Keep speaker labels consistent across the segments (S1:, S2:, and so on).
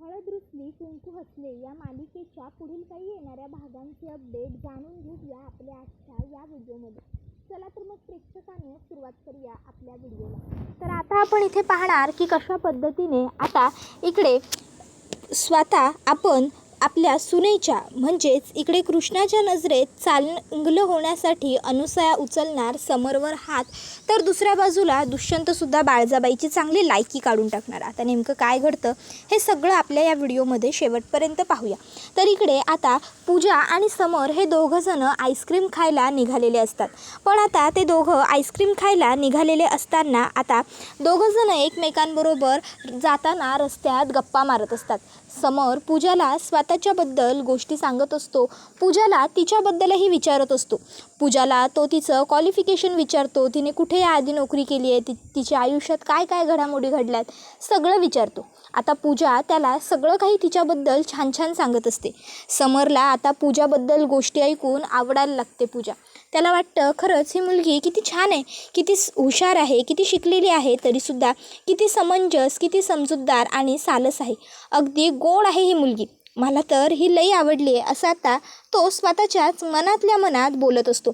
S1: हळद रुसली कुंकू हसले या मालिकेच्या पुढील काही येणाऱ्या भागांचे अपडेट जाणून घेऊया आपल्या आजच्या या व्हिडिओमध्ये. चला तर मग प्रेक्षकांनी सुरुवात करूया आपल्या व्हिडिओला. तर आता आपण इथे पाहणार की कशा पद्धतीने आता इकडे स्वतः आपण आपल्या सुनेच्या म्हणजेच इकडे कृष्णाच्या नजरेत चांगलं होण्यासाठी अनुसया उचलणार समरवर हात, तर दुसऱ्या बाजूला दुष्यंतसुद्धा बाळजाबाईची चांगली लायकी काढून टाकणार. आता नेमकं काय घडतं हे सगळं आपल्या या व्हिडिओमध्ये शेवटपर्यंत पाहूया. तर इकडे आता पूजा आणि समर हे दोघंजणं आईस्क्रीम खायला निघालेले असतात. पण आता ते दोघं आईस्क्रीम खायला निघालेले असताना आता दोघंजणं एकमेकांबरोबर जाताना रस्त्यात गप्पा मारत असतात. समर पूजाला स्वतःच्याबद्दल गोष्टी सांगत असतो, पूजाला तिच्याबद्दलही विचारत असतो. पूजाला तो तिचं क्वालिफिकेशन विचारतो, तिने कुठे आधी नोकरी केली आहे, तिच्या आयुष्यात काय काय घडामोडी घडल्यात सगळं विचारतो. आता पूजा त्याला सगळं काही तिच्याबद्दल छान छान सांगत असते. समरला आता पूजाबद्दल गोष्टी ऐकून आवडायला लागते पूजा. त्याला वाटतं खरंच ही मुलगी किती छान आहे, किती हुशार आहे, किती शिकलेली आहे, तरीसुद्धा किती समंजस, किती समजूतदार आणि सालस आहे, अगदी गोड आहे ही मुलगी, मला तर ही लई आवडली आहे असं आता तो स्वतःच्याच मनातल्या मनात बोलत असतो.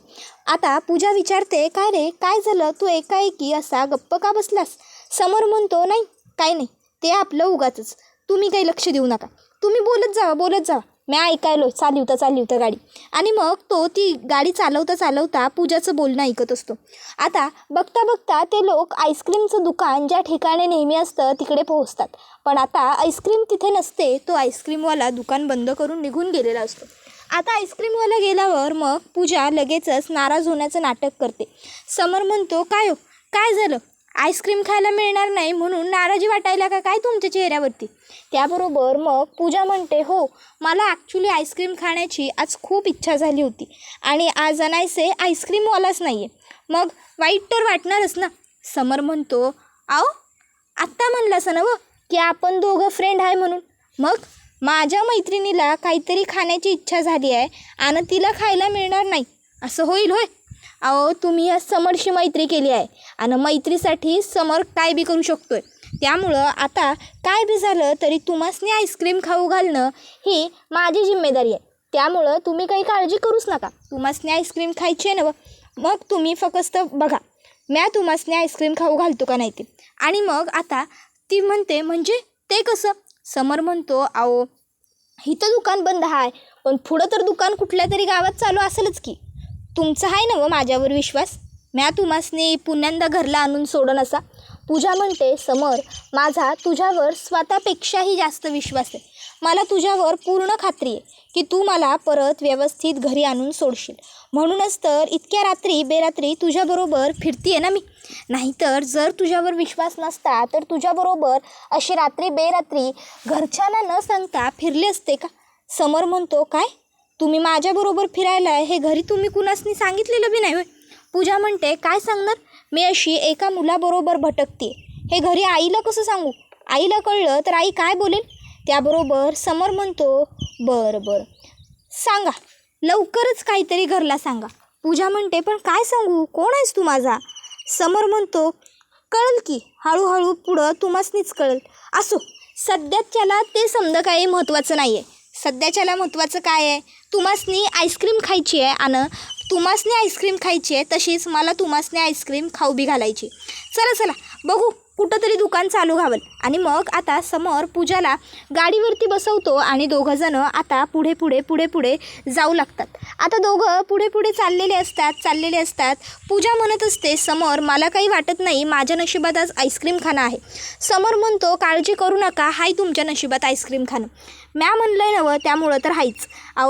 S1: आता पूजा विचारते, काय रे काय झालं, तू एकाएकी असा गप्प का बसलास? समर म्हणतो, नाही काय नाही, ते आपलं उगाचच, तुम्ही काही लक्ष देऊ नका, तुम्ही बोलत जावा मी ऐकायलो, चालवता गाडी. आणि मग तो ती गाडी चालवता पूजाचं बोलणं ऐकत असतो. आता बघता ते लोक आईस्क्रीमचं दुकान ज्या ठिकाणी नेहमी असतं तिकडे पोहोचतात. पण आता आईस्क्रीम तिथे नसते, तो आईस्क्रीमवाला दुकान बंद करून निघून गेलेला असतो. आता आईस्क्रीमवाला गेल्यावर मग पूजा लगेचच नाराज होण्याचं नाटक करते. समर म्हणतो, काय झालं, आईस्क्रीम खायला मिळणार नाही म्हणून नाराजी वाटायला का काय तुमच्या चेहऱ्यावरती? त्याबरोबर मग पूजा म्हणते, हो मला ॲक्च्युली आईस्क्रीम खाण्याची आज खूप इच्छा झाली होती आणि आज अनायसे आईस्क्रीमवालाच नाही आहे, मग वाईट तर वाटणारच ना. समर म्हणतो, आत्ता म्हणलास ना की आपण दोघं फ्रेंड आहे म्हणून, मग माझ्या मैत्रिणीला काहीतरी खाण्याची इच्छा झाली आहे आणि तिला खायला मिळणार नाही असं होईल होय? तुम्ही या समरशी मैत्री केली आहे आणि मैत्रीसाठी समर काय बी करू शकतोय, त्यामुळं आता काय बी झालं तरी तुम्हासनी आईस्क्रीम खाऊ घालणं ही माझी जिम्मेदारी आहे, त्यामुळं तुम्ही काही काळजी करूच नका, तुम्हासनी आईस्क्रीम खायची आहे ना, मग तुम्ही फक्त बघा म्या तुम्हासनी आईस्क्रीम खाऊ घालतो का नाही ते. आणि मग आता ती म्हणते, म्हणजे ते कसं? समर म्हणतो, इथं दुकान बंद आहे पण पुढं तर दुकान कुठल्या तरी गावात चालू असेलच की, तुमचा आहे ना माझ्यावर विश्वास, म्या तुम्हासनी पुण्यांदा घरला आणून सोडन असा. पूजा म्हणते, समर माझा तुझ्यावर स्वतःपेक्षाही जास्त विश्वास आहे, मला तुझ्यावर पूर्ण खात्री आहे की तू मला परत व्यवस्थित घरी आणून सोडशील, म्हणूनच तर इतक्या रात्री बेरात्री तुझ्याबरोबर फिरती आहे ना मी, नाहीतर जर तुझ्यावर विश्वास नसता तर तुझ्याबरोबर अशी रात्री बेरात्री घरच्यांना न सांगता फिरले असते का? समर म्हणतो, काय तुम्ही माझ्याबरोबर फिरायला हे घरी तुम्ही कुणासनी सांगितलेलं बी नाही होय? पूजा म्हणते, काय सांगणार, मी अशी एका मुलाबरोबर भटकते, हे घरी आईला कसं सांगू, आईला कळलं तर आई काय बोलेल? त्याबरोबर समर म्हणतो, बरं सांगा, लवकरच काहीतरी घरला सांगा. पूजा म्हणते, पण काय सांगू, कोण आहेस तू माझा? समर म्हणतो, कळल की हळूहळू पुढं तुम्हासनीच कळल, असो सध्याच्याला ते समजा काही महत्त्वाचं नाही आहे, सध्याच्याला महत्त्वाचं काय आहे, तुम्हासनी आईस्क्रीम खायची आहे आणि तुम्हासनी आईस्क्रीम खायची आहे तशीच मला तुम्हासनी आईस्क्रीम खाऊ बी घालायची. चला बघू कुठंतरी दुकान चालू घावल. आणि मग आता समर पूजाला गाडीवरती बसवतो आणि दोघंजणं आता पुढे जाऊ लागतात. आता दोघं पुढे चाललेले असतात. पूजा म्हणत असते, समर मला काही वाटत नाही, माझ्या नशिबात आज आईस्क्रीम खाणं आहे. समर म्हणतो, काळजी करू नका, हाय तुमच्या नशिबात आईस्क्रीम खाणं, म्या म्हणलंय नवं त्यामुळं तर हायच,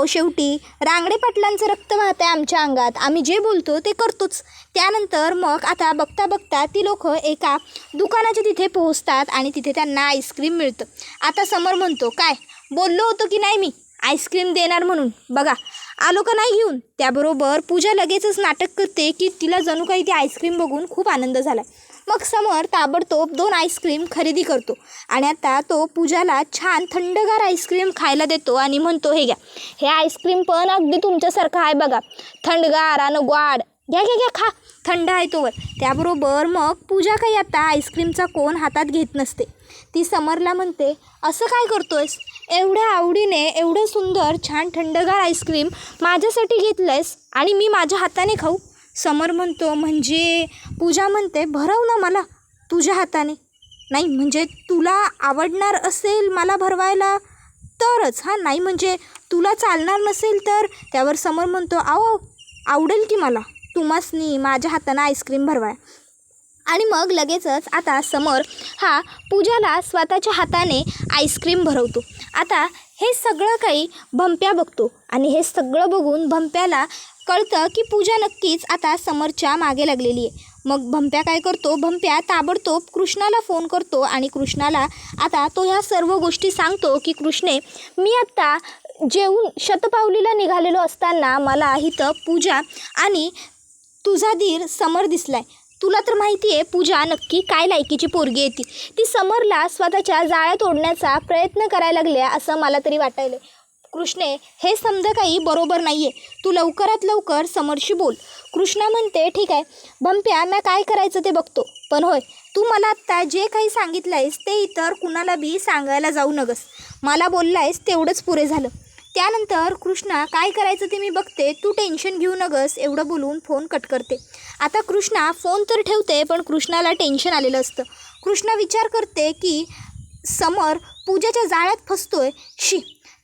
S1: शेवटी रांगडे पाटलांचं रक्त वाहत आहे आमच्या अंगात, आम्ही जे बोलतो ते करतोच. त्यानंतर मग आता बघता ती लोक एका दुकानाच्या तिथे पोहोचतात आणि तिथे त्यांना आईस्क्रीम मिळतं. आता समर म्हणतो, काय बोललो होतो की नाही मी आईस्क्रीम देणार म्हणून, बघा आलो का नाही घेऊन. त्याबरोबर पूजा लगेचच नाटक करते की तिला जणू काही ती आईस्क्रीम बघून खूप आनंद झाला. मग समर ताबडतोब 2 आईस्क्रीम खरेदी करतो आणि आता तो पूजाला छान थंडगार आईस्क्रीम खायला देतो आणि म्हणतो, हे घ्या, हे आईस्क्रीम पण अगदी तुमच्यासारखं आहे बघा, थंडगार आणि ग्वाड, घ्या खा, थंड आहे तोवर. त्याबरोबर मग पूजा काही आता आईस्क्रीमचा कोन हातात घेत नसते, ती समरला म्हणते, असं काय करतोयस? एवढ्या आवडीने एवढं सुंदर छान थंडगार आईस्क्रीम माझ्यासाठी घेतलं आहेस आणि मी माझ्या हाताने खाऊ? समर म्हणतो, म्हणजे पूजा म्हणते, भरव ना मला तुझ्या हाताने. नाही म्हणजे तुला आवडणार असेल मला भरवायला तरच, हां, नाही म्हणजे तुला चालणार नसेल तर. त्यावर समर म्हणतो, आओ आवडेल की मला तुम्हासनी माझ्या हाताने आईस्क्रीम भरवाय. आणि मग लगेचच आता समर हा पूजाला स्वतःच्या हाताने आईस्क्रीम भरवतो. आता हे सगळं काही भंप्या बघतो आणि हे सगळं बघून भंप्याला कळतं की पूजा नक्कीच आता समरच्या मागे लागलेली आहे. मग भंप्या काय करतो, भंप्या ताबडतोब कृष्णाला फोन करतो आणि कृष्णाला आता तो ह्या सर्व गोष्टी सांगतो की कृष्णे, मी आत्ता जेवून शतपावलीला निघालेलो असताना मला इथं पूजा आणि तुझा धीर समर दिसलाय. तुला तर माहिती आहे पूजा नक्की काय लायकीची पोरगी आहे. ती समरला स्वतःच्या जाळ्यात ओढण्याचा प्रयत्न करायला लागले असं मला तरी वाटायलं. कृष्णे, हे समजा काही बरोबर नाही आहे. तू लवकरात लवकर समरशी बोल. कृष्णा म्हणते, ठीक आहे भंप्या, मी काय करायचं ते बघतो. पण होय, तू मला आत्ता जे काही सांगितलं आहेस ते इतर कुणाला बी सांगायला जाऊ नगस. मला बोलला आहेस तेवढंच पुरे झालं. त्यानंतर कृष्णा, काय करायचं ते मी बघते, तू टेन्शन घेऊ नगस, एवढं बोलून फोन कट करते. आता कृष्णा फोन तर ठेवते, पण कृष्णाला टेन्शन आलेलं असतं. कृष्णा विचार करते की समर पूजाच्या जाळ्यात फसतोय.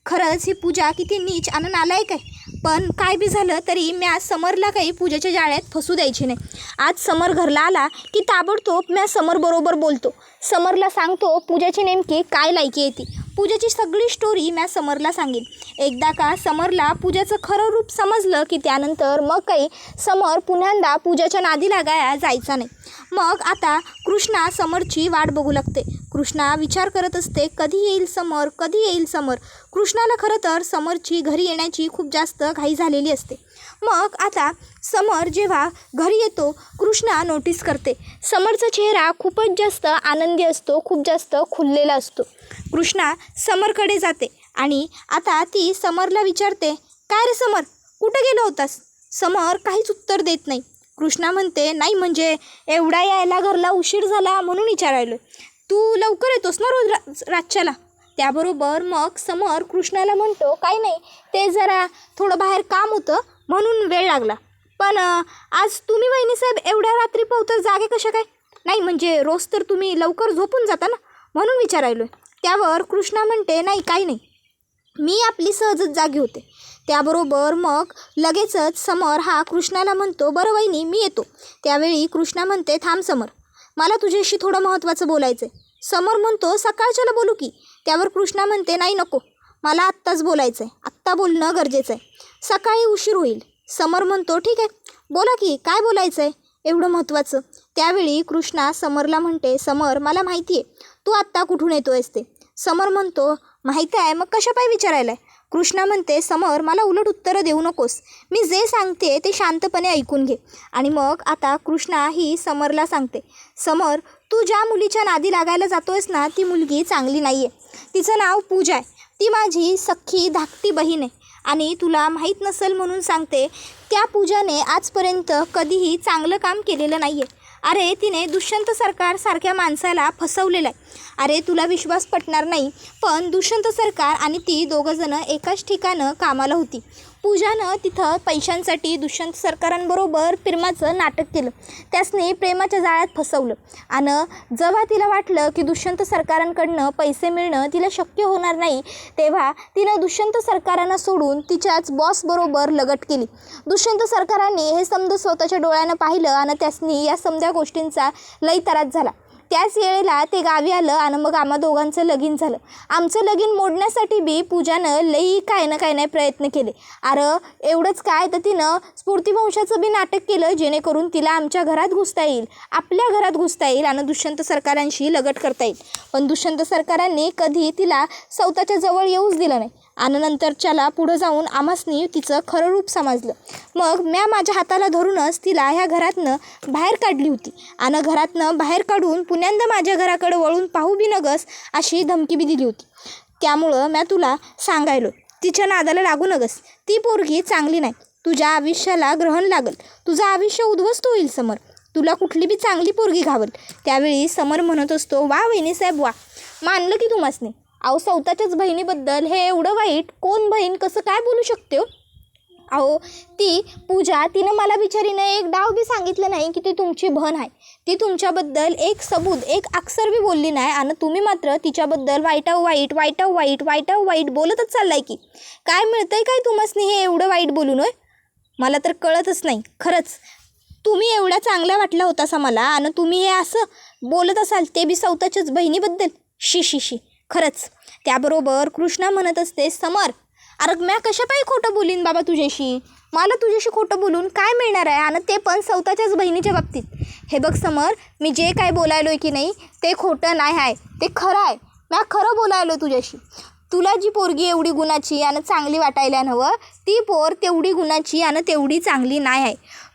S1: खरंच ही पूजा किती नीच आणि नालायक आहे. पण काय बी झालं तरी मी आज समरला काही पूजाच्या जाळ्यात फसू द्यायची नाही. आज समर घरला आला की ताबडतोब मी समरबरोबर बोलतो. समरला सांगतो पूजाची नेमकी काय लायकी आहे ती. पूजाची सगळी स्टोरी मी समरला सांगेन. एकदा का समरला पूजाचं खरं रूप समजलं की त्यानंतर मग काही समर पुन्हा पूजाच्या नादी लागायला जायचा नाही. मग आता कृष्णा समरची वाट बघू लागते. कृष्णा विचार करत असते, कधी येईल समर, कधी येईल समर. कृष्णाला खरं तर समरची घरी येण्याची खूप जास्त घाई झालेली असते. मग आता समर जेव्हा घरी येतो, कृष्णा नोटीस करते समरचा चेहरा खूपच जास्त आनंदी असतो, खूप जास्त खुललेला असतो. कृष्णा समरकडे जाते आणि आता ती समरला विचारते, काय रे समर, कुठं गेला होतास? समर काहीच उत्तर देत नाही. कृष्णा म्हणते, नाही म्हणजे एवढा यायला घरला उशीर झाला म्हणून विचारायलो. तू लवकर येतोस ना रोज रातच्याला? त्याबरोबर मग समर कृष्णाला म्हणतो, काही नाही, ते जरा थोडं बाहेर काम होतं म्हणून वेळ लागला. पण आज तुम्ही वहिनीसाहेब एवढ्या रात्री पावतर जागे कशा काय? नाही म्हणजे रोज तर तुम्ही लवकर झोपून जाता ना म्हणून विचारायलो. त्यावर कृष्णा म्हणते, नाही काही नाही, मी आपली सहजच जागी होते. त्याबरोबर मग लगेचच समर हा कृष्णाला म्हणतो, बरं वहिनी मी येतो. त्यावेळी कृष्णा म्हणते, थांब समर, मला तुझ्याशी थोडं महत्त्वाचं बोलायचं आहे. समर म्हणतो, सकाळच्याला बोलू की? त्यावर कृष्णा म्हणते, नाही नको, मला आत्ताच बोलायचं आहे, आत्ता बोलणं गरजेचं आहे, सकाळी उशीर होईल. समर म्हणतो, ठीक आहे बोला की, काय बोलायचं आहे एवढं महत्त्वाचं? त्यावेळी कृष्णा समरला म्हणते, समर मला माहिती आहे तू आत्ता कुठून येतो आहेस ते. समर म्हणतो, माहिती आहे, मग कशापाय विचारायला आहे? कृष्णा म्हणते, समर मला उलट उत्तरं देऊ नकोस, मी जे सांगते ते शांतपणे ऐकून घे. आणि मग आता कृष्णा ही समरला सांगते, समर तू ज्या मुलीच्या नादी लागायला जातो आहेस ना, ती मुलगी चांगली नाही आहे. तिचं नाव पूजा आहे. ती माझी सख्खी धाकटी बहीण आहे. आणि तुला माहीत नसेल म्हणून सांगते, त्या पूजाने आजपर्यंत कधीही चांगलं काम केलेलं नाही आहे. अरे तिने दुष्यंत सरकार सारख्या माणसाला फसवलेलं आहे. अरे तुला विश्वास पटणार नाही, पण दुष्यंत सरकार आणि ती दोघंजणं एकाच ठिकाणं कामाला होती. पूजानं तिथं पैशांसाठी दुष्यंत सरकारांबरोबर प्रेमाचं नाटक केलं, त्यासने प्रेमाच्या जाळ्यात फसवलं. आणि जेव्हा तिला वाटलं की दुष्यंत सरकारांकडनं पैसे मिळणं तिला शक्य होणार नाही, तेव्हा तिनं दुष्यंत सरकारांना सोडून तिच्याच बॉसबरोबर लगट केली. दुष्यंत सरकारांनी हे समज स्वतःच्या डोळ्यानं पाहिलं आणि त्यासनी या समजा गोष्टींचा लई त्रास झाला. त्याच वेळेला ते गावी आलं आणि मग आम्हा दोघांचं लगीन झालं. आमचं लगीन मोडण्यासाठी बी पूजानं लई काय ना काय नाही प्रयत्न केले. अरे एवढंच काय तर तिनं स्फूर्तिवंशाचं बी नाटक केलं, जेणेकरून तिला आमच्या घरात घुसता येईल, आपल्या घरात घुसता येईल आणि दुष्यंत सरकारांशी लगट करता येईल. पण दुष्यंत सरकारांनी कधी तिला स्वतःच्या जवळ येऊच दिलं नाही. आणि नंतरच्याला पुढं जाऊन आम्हासनी तिचं खरं रूप समजलं. मग म्या माझ्या हाताला धरूनच तिला ह्या घरातनं बाहेर काढली होती आणि घरातनं बाहेर काढून पुण्यांदा माझ्या घराकडे वळून पाहू बी नगस अशी धमकी बी दिली होती. त्यामुळं म्या तुला सांगायलो, तिच्या नादाला लागू नगस, ती पोरगी चांगली नाही, तुझ्या आयुष्याला ग्रहण लागल, तुझं आयुष्य उद्ध्वस्त होईल समर, तुला कुठली बी चांगली पोरगी घावल. त्यावेळी समर म्हणत असतो, वा वहिनीसाहेब वा, मानलं की तुम्हासने. अहो स्वतःच्याच बहिणीबद्दल हे एवढं वाईट कोण बहीण कसं काय बोलू शकते हो? अहो ती पूजा तिनं मला बिचारीनं एक डाव बी सांगितलं नाही की ती तुमची बहीण आहे. ती तुमच्याबद्दल एक सबूत एक अक्षर बी बोलली नाही आणि तुम्ही मात्र तिच्याबद्दल वाईटाव वाईट बोलतच चाललाय की. काय मिळतंय काय तुम्हासनी हे एवढं वाईट बोलून होय? मला तर कळतच नाही खरंच. तुम्ही एवढ्या चांगल्या वाटला होतासा मला आणि तुम्ही हे असं बोलत असाल ते बी स्वतःच्याच बहिणीबद्दल. शी खरंच. त्याबरोबर कृष्णा म्हणत असते, समर अरे म्या कशापायी खोटं बोलीन बाबा तुझ्याशी? मला तुझ्याशी खोटं बोलून काय मिळणार आहे आणि ते पण स्वतःच्याच बहिणीच्या बाबतीत. हे बघ समर, मी जे काय बोलायलो आहे की नाही ते खोटं नाही आहे, ते खरं आहे. म्या खरं बोलायलो तुझ्याशी. तुला जी पोरगी एवढी गुणाची आणि चांगली वाटायला नवं, ती पोर तेवढी गुणाची आणि तेवढी चांगली नाही आहे.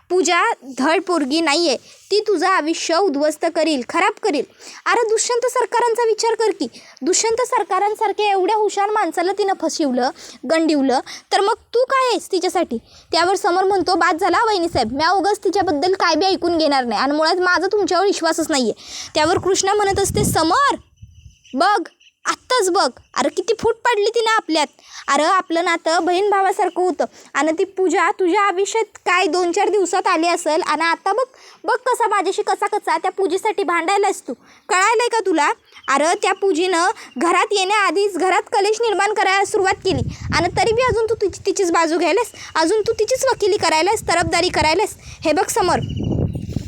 S1: पूजा धड पोरगी नाही आहे, ती तुझं आयुष्य उद्ध्वस्त करील, खराब करील. अरे दुष्यंत सरकारांचा विचार कर की. दुष्यंत सरकारांसारख्या एवढ्या हुशार माणसाला तिनं फसवलं, गंडिवलं, तर मग तू काय आहेस तिच्यासाठी? त्यावर समर म्हणतो, बाद झाला वहिनीसाहेब, म्या उगाच तिच्याबद्दल काय बी ऐकून घेणार नाही आणि मुळात माझा तुमच्यावर विश्वासच नाही आहे. त्यावर कृष्णा म्हणत असते, समर बघ आत्ताच बघ, अरे किती फूट पडली ती ना आपल्यात. अरे आपलं नातं बहीण भावासारखं होतं आणि ती पूजा तुझ्या आयुष्यात काय 2-4 दिवसात आली असेल आणि आता बघ कसा माझ्याशी कसा त्या पूजेसाठी भांडायलास तू. कळायलं आहे का तुला? अरे त्या पूजेनं घरात येण्याआधीच घरात कलेश निर्माण करायला सुरुवात केली आणि तरी बी अजून तू तिचीच बाजू घ्यायलास, अजून तू तिचीच वकिली करायलास, तरफदारी करायलास. हे बघ समर,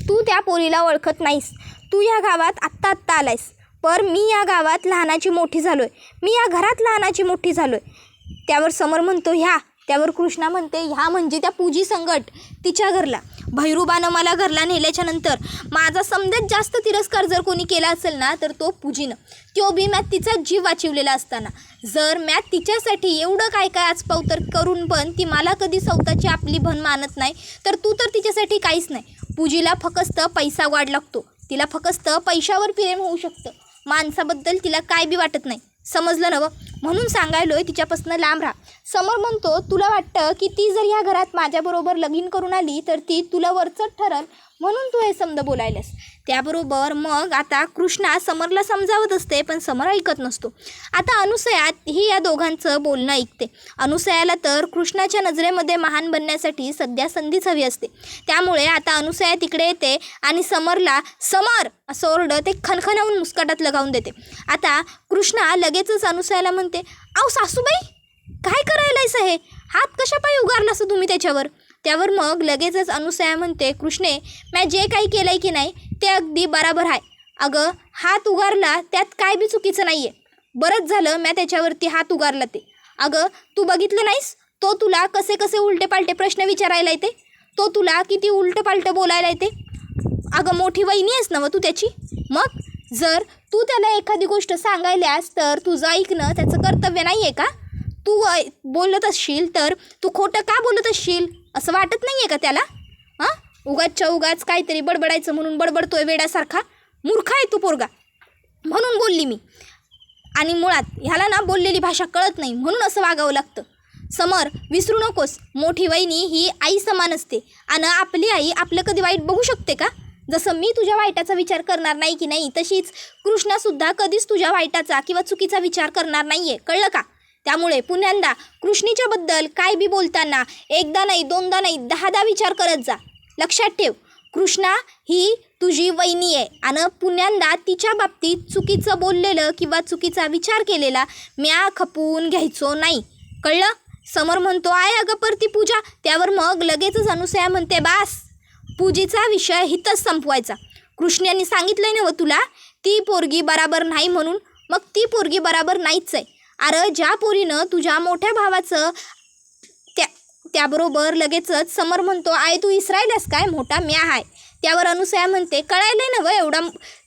S1: तू त्या पोरीला ओळखत नाहीस. तू या गावात आत्ता आलायस, पर मी या गावात लहानाची मोठी झालोय, मी या घरात लहानाची मोठी झालोय. त्यावर समर म्हणतो ह्या. त्यावर कृष्णा म्हणते ह्या म्हणजे त्या पूजी संगट तिच्या घरला. भैरूबानं मला घरला नेल्याच्या नंतर माझा समजात जास्त तिरस्कार जर कोणी केला असेल ना तर तो पूजीनं. तो बी मॅथ तिचा जीव वाचवलेला असताना. जर मॅथ तिच्यासाठी एवढं काय आचपावतर करून पण ती मला कधी स्वतःची आपली बहीण मानत नाही, तर तू तर तिच्यासाठी काहीच नाही. पूजीला फक्त पैसा वाढ लागतो, तिला फक्त पैशावर प्रेम होऊ शकतं, माणसाबद्दल तिला काय बी वाटत नाही. समजलं नवं? म्हणून सांगायलोय तिच्यापासून लांब राहा. समोर म्हणतो, तुला वाटतं की ती जर ह्या घरात माझ्याबरोबर लगीन करून आली तर ती तुला वरचढ ठरल म्हणून तू हे समज बोलायलास. त्याबरोबर मग आता कृष्णा समरला समजावत असते पण समर ऐकत नसतो. आता अनुसया ही या दोघांचं बोलणं ऐकते. अनुसयाला तर कृष्णाच्या नजरेमध्ये महान बनण्यासाठी सध्या संधीच हवी असते. त्यामुळे आता अनुसया तिकडे येते आणि समरला समर असं ओरडत ते खणखणावून मुस्कटात लगावून देते. आता कृष्णा लगेचच अनुसयाला म्हणते, अहो सासूबाई काय करायलायस हे? हात कशापायी उगारलास तुम्ही त्याच्यावर? त्यावर मग लगेचच अनुसया म्हणते, कृष्णे मी जे काही केलं आहे की नाही ते अगदी बराबर आहे. अगं हात उगारला त्यात काय बी चुकीचं नाही आहे. बरंच झालं मी त्याच्यावरती हात उगारला ते. अगं तू बघितलं नाहीस तो तुला कसे उलटे-पालटे प्रश्न विचारायला येते, तो तुला किती उलटं-पालटं बोलायला येते. अगं मोठी वहिनी आहेस ना तू त्याची. मग जर तू त्याला एखादी गोष्ट सांगायल्यास तर तुझं ऐकणं त्याचं कर्तव्य नाही आहे का? तू बोलत असशील तर तू खोटं का बोलत असशील असं वाटत नाही आहे का त्याला? उगाच काहीतरी बडबडायचं म्हणून बडबडतोय वेड्यासारखा. मूर्ख आहे तू पोरगा म्हणून बोलली मी. आणि मुळात ह्याला ना बोललेली भाषा कळत नाही म्हणून असं वागावं लागतं. समर विसरू नकोस, मोठी वहिनी ही आई समान असते आणि आपली आई आपलं कधी वाईट बघू शकते का? जसं मी तुझ्या वाईटाचा विचार करणार नाही की नाही, तशीच कृष्णासुद्धा कधीच तुझ्या वाईटाचा किंवा चुकीचा विचार करणार नाही आहे. कळलं का? त्यामुळे पुन्यांदा कृष्णीच्याबद्दल काय बी बोलताना एकदा नाही, दोनदा नाही, 10दा विचार करत जा. लक्षात ठेव, कृष्णा ही तुझी वहिनी आहे आणि पुन्यांदा तिच्या बाबतीत चुकीचं बोललेलं किंवा चुकीचा विचार केलेला म्या खपून घ्यायचो नाही. कळलं? समोर म्हणतो आहे अगं परती पूजा. त्यावर मग लगेचच अनुसया म्हणते, बास पूजेचा विषय हितच संपवायचा. कृष्णाने सांगितलंय ना तुला ती पोरगी बराबर नाही म्हणून, मग ती पोरगी बराबर नाहीच आहे. अरे ज्या पोरीनं तुझ्या मोठ्या भावाचं त्याबरोबर लगेचच समर म्हणतो, आहे तू इसरायलास काय? मोठा म्या आहे. त्यावर अनुसया म्हणते, कळायलंय ना एवढा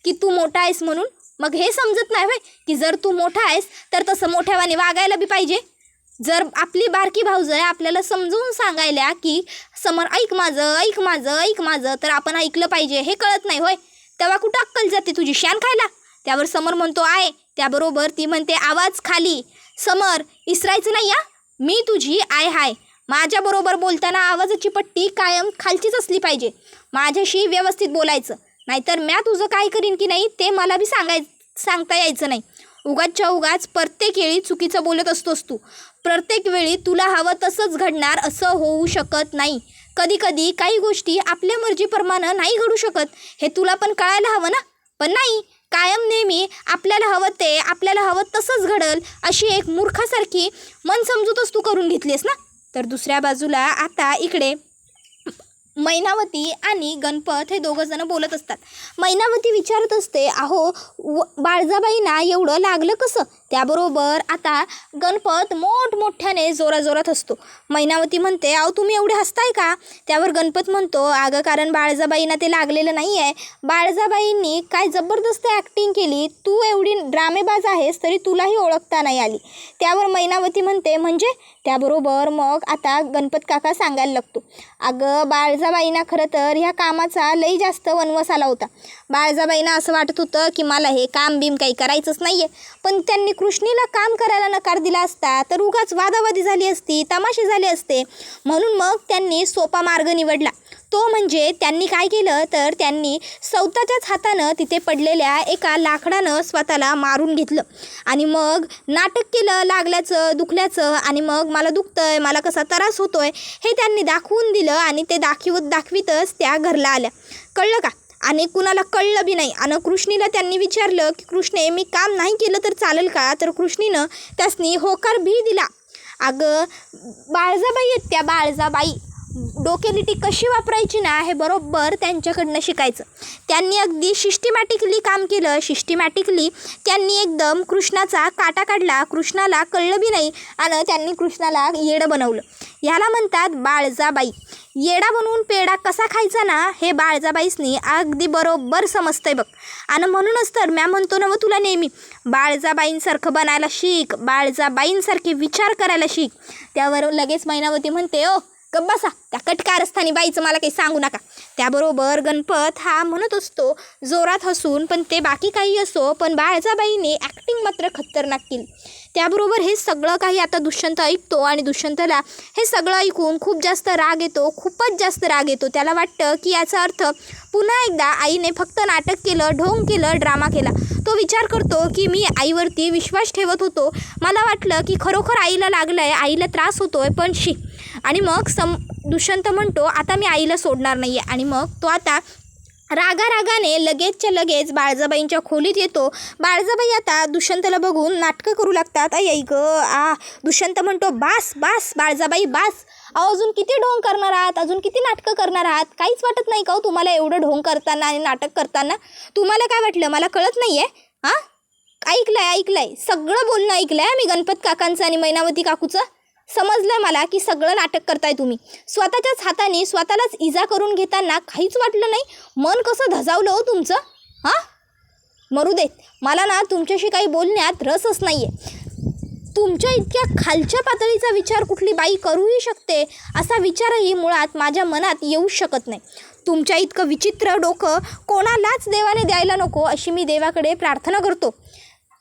S1: की तू मोठा आहेस म्हणून. मग हे समजत नाही होय की जर तू मोठा आहेस तर तसं मोठ्यावाने वागायला बी पाहिजे. जर आपली बारकी भाऊजय आपल्याला समजून सांगायला की समर ऐक माझं तर आपण ऐकलं पाहिजे, हे कळत नाही होय. तेव्हा कुठं अक्कल जाते तुझी शान खायला? त्यावर समर म्हणतो आहे. त्याबरोबर ती म्हणते, आवाज खाली. समर इसरायचं नाही या, मी तुझी आय हाय. माझ्याबरोबर बोलताना आवाजाची पट्टी कायम खालचीच असली पाहिजे. माझ्याशी व्यवस्थित बोलायचं, नाहीतर म्या तुझं काय करीन की नाही ते मला बी सांगता यायचं नाही. उगाचच्या उगाच प्रत्येक वेळी चुकीचं बोलत असतोस तू. प्रत्येक वेळी तुला हवं तसंच घडणार असं होऊ शकत नाही. कधी कधी काही गोष्टी आपल्या मर्जीप्रमाणे नाही घडू शकत, हे तुला पण कळायला हवं ना. पण नाही, कायम नेहमी आपल्याला हवं तसंच घडल अशी एक मूर्खासारखी मनसमजूतच तू करून घेतलीस ना. तर दुसऱ्या बाजूला आता इकडे मैनावती आणि गणपत हे दोघंजणं बोलत असतात. मैनावती विचारत असते, अहो बाळजाबाईंना एवढं लागलं कसं. त्याबरोबर आता गणपत मोठमोठ्याने जोराजोरात हसतो. मैनावती म्हणते, अहो तुम्ही एवढे हसताय का. त्यावर गणपत म्हणतो, अगं कारण बाळजाबाईंना ते लागलेलं नाही आहे. बाळजाबाईंनी काय जबरदस्त ॲक्टिंग केली. तू एवढी ड्रामेबाज आहेस तरी तुलाही ओळखता नाही आली. त्यावर मैनावती म्हणते, म्हणजे. त्याबरोबर मग आता गणपत काका सांगायला लागतो, अगं बाळजाबाईंना खरं तर ह्या कामाचा लई जास्त वनवास आला होता. बाळजाबाईंना असं वाटत होतं की मला हे काम बीम काही करायचंच नाही आहे. पण त्यांनी कृष्णीला काम करायला नकार दिला असता तर उगाच वादावादी झाली असती, तमाशे झाले असते. म्हणून मग त्यांनी सोपा मार्ग निवडला. तो म्हणजे त्यांनी काय केलं तर त्यांनी स्वतःच्याच हातानं तिथे पडलेल्या एका लाकडानं स्वतःला मारून घेतलं आणि मग नाटक केलं लागल्याचं, दुखल्याचं. आणि मग मला दुखतंय, मला कसा त्रास होतोय हे त्यांनी दाखवून दिलं आणि ते दाखवीतच त्या घरला आल्या. कळलं का. आणि कुणाला कळलं बी नाही. आणि कृष्णीला त्यांनी विचारलं की कृष्णे मी काम नाही केलं तर चालेल का. तर कृष्णीनं त्यासनी होकार भी दिला. अगं बाळजाबाई आहेत त्या, बाळजाबाई डोकेलिटी कशी वापरायची ना हे बरोबर त्यांच्याकडनं शिकायचं. त्यांनी अगदी सिस्टमॅटिकली काम केलं. सिस्टमॅटिकली त्यांनी एकदम कृष्णाचा काटा काढला. कृष्णाला कळलं बी नाही आणि त्यांनी कृष्णाला येडं बनवलं. ह्याला म्हणतात बाळजाबाई. येडा बनवून पेढा कसा खायचा ना हे बाळजाबाईसनी अगदी बरोबर समजतंय बघ. आणि म्हणूनच तर म्या म्हणतो ना, मग तुला नेहमी बाळजाबाईंसारखं बनायला शिक, बाळजाबाईंसारखे विचार करायला शिक. त्यावर लगेच मैनावती म्हणते, ओ गप्प बसा, त्या कटकारस्थानी बाईचं मला काही सांगू नका. त्याबरोबर गणपत हा म्हणत असतो जोरात हसून, पण ते बाकी काही असो पण बाळजाबाईने ॲक्टिंग मात्र खतरनाक केली. त्याबरोबर हे सगळं काही आता दुष्यंत ऐकतो आणि दुष्यंतला हे सगळं ऐकून खूप जास्त राग येतो, खूपच जास्त राग येतो. त्याला वाटतं की याचा अर्थ पुन्हा एकदा आईने फक्त नाटक केलं, ढोंग केलं, ड्रामा केला. तो विचार करतो की मी आईवरती विश्वास ठेवत होतो, मला वाटलं की खरोखर आईला लागलं आहे, आईला त्रास होतो आहे, पण शी. आणि मग दुष्यंत म्हणतो आता मी आईला सोडणार नाही आहे. आणि मग तो आता रागारागाने लगेचच्या लगेच बाळजाबाईंच्या खोलीत येतो. बाळजाबाई आता दुष्यंतला बघून नाटकं करू लागतात. आई ग दुष्यंत म्हणतो, बास बास बाळजाबाई बास. अहो अजून किती ढोंग करणार आहात, अजून किती नाटकं करणार आहात. काहीच वाटत नाही का हो तुम्हाला एवढं ढोंग करताना आणि नाटक करताना. तुम्हाला काय वाटलं मला कळत नाही आहे. हां ऐकलंय सगळं बोलणं ऐकलं आहे मी गणपत काकांचं आणि मैनावती काकूचं. समजलं मला की सगळं नाटक करताय तुम्ही. स्वतःच्याच हाताने स्वतःलाच इजा करून घेताना काहीच वाटलं नाही. मन कसं धजावलं हो तुमचं. हां मरू देत, मला ना तुमच्याशी काही बोलण्यात रसच नाही आहे. तुमच्या इतक्या खालच्या पातळीचा विचार कुठली बाई करूही शकते असा विचारही मुळात माझ्या मनात येऊ शकत नाही. तुमच्या इतकं विचित्र डोकं कोणालाच देवाने द्यायला नको अशी मी देवाकडे प्रार्थना करतो.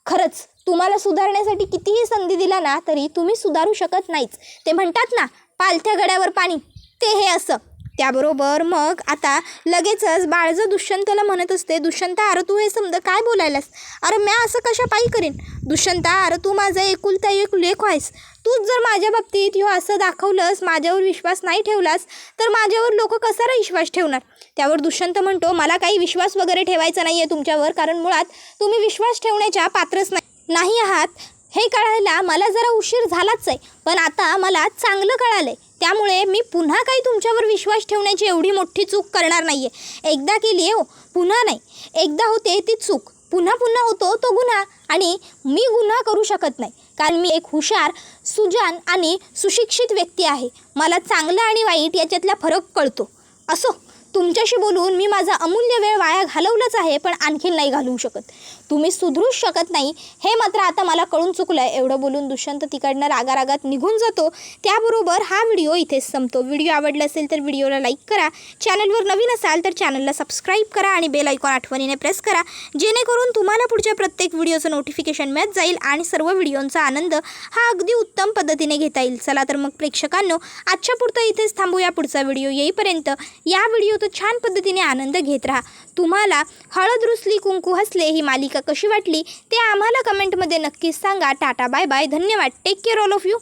S1: खरंच तुम्हाला सुधारण्यासाठी कितीही संधी दिला ना तरी तुम्ही सुधारू शकत नाहीच. ते म्हणतात ना पालथ्या गड्यावर पाणी, ते हे असं. त्याबरोबर मग आता लगेचच बाळजं दुष्यंतला म्हणत असते, दुष्यंता अरे तू हे समजा काय बोलायलास. अरे म्या असं कशा पायी करीन. दुष्यंता अरे तू माझा एकुलता एक लेक आहेस. तूच जर माझ्या बाबतीत ह्यो असं दाखवलंस, माझ्यावर विश्वास नाही ठेवलास तर माझ्यावर लोक कसा विश्वास ठेवणार. त्यावर दुष्यंत म्हणतो मला काही विश्वास वगैरे ठेवायचा नाही आहे तुमच्यावर, कारण मुळात तुम्ही विश्वास ठेवण्याच्या पात्रच नाही आहात. हे कळायला मला जरा उशीर झालाच आहे, पण आता मला चांगलं कळालं आहे. त्यामुळे मी पुन्हा काही तुमच्यावर विश्वास ठेवण्याची एवढी मोठी चूक करणार नाही आहे. एकदा केली आहे हो, पुन्हा नाही. एकदा होते ती चूक, पुन्हा पुन्हा होतो तो गुन्हा. आणि मी गुन्हा करू शकत नाही कारण मी एक हुशार, सुजान आणि सुशिक्षित व्यक्ती आहे. मला चांगलं आणि वाईट याच्यातला फरक कळतो. असो, तुमच्याशी बोलून मी माझा अमूल्य वेळ वाया घालवलाच आहे, पण आणखीन नाही घालवू शकत. तुम्ही सुधरूच शकत नाही हे मात्र आता मला कळून चुकलं आहे. एवढं बोलून दुष्यंत तिकडनं रागारागात निघून जातो. त्याबरोबर हा व्हिडिओ इथेच संपतो. व्हिडिओ आवडला असेल तर व्हिडिओला लाईक करा. चॅनलवर नवीन असाल तर चॅनलला सबस्क्राईब करा आणि बेल आयकॉन आठवणीने प्रेस करा, जेणेकरून तुम्हाला पुढच्या प्रत्येक व्हिडिओचं नोटिफिकेशन मिळत जाईल आणि सर्व व्हिडिओंचा आनंद हा अगदी उत्तम पद्धतीने घेता येईल. चला तर मग प्रेक्षकांनो, आजच्या पुरतं इथेच थांबूया. पुढचा व्हिडिओ येईपर्यंत या व्हिडिओ तो छान पद्धतीने आनंद घेत राहा. तुम्हाला हळद रुसली कुंकू हसले ही मालिका कशी वाटली ते आम्हाला कमेंटमध्ये नक्कीच सांगा. टाटा बाय बाय, धन्यवाद, take care all of you.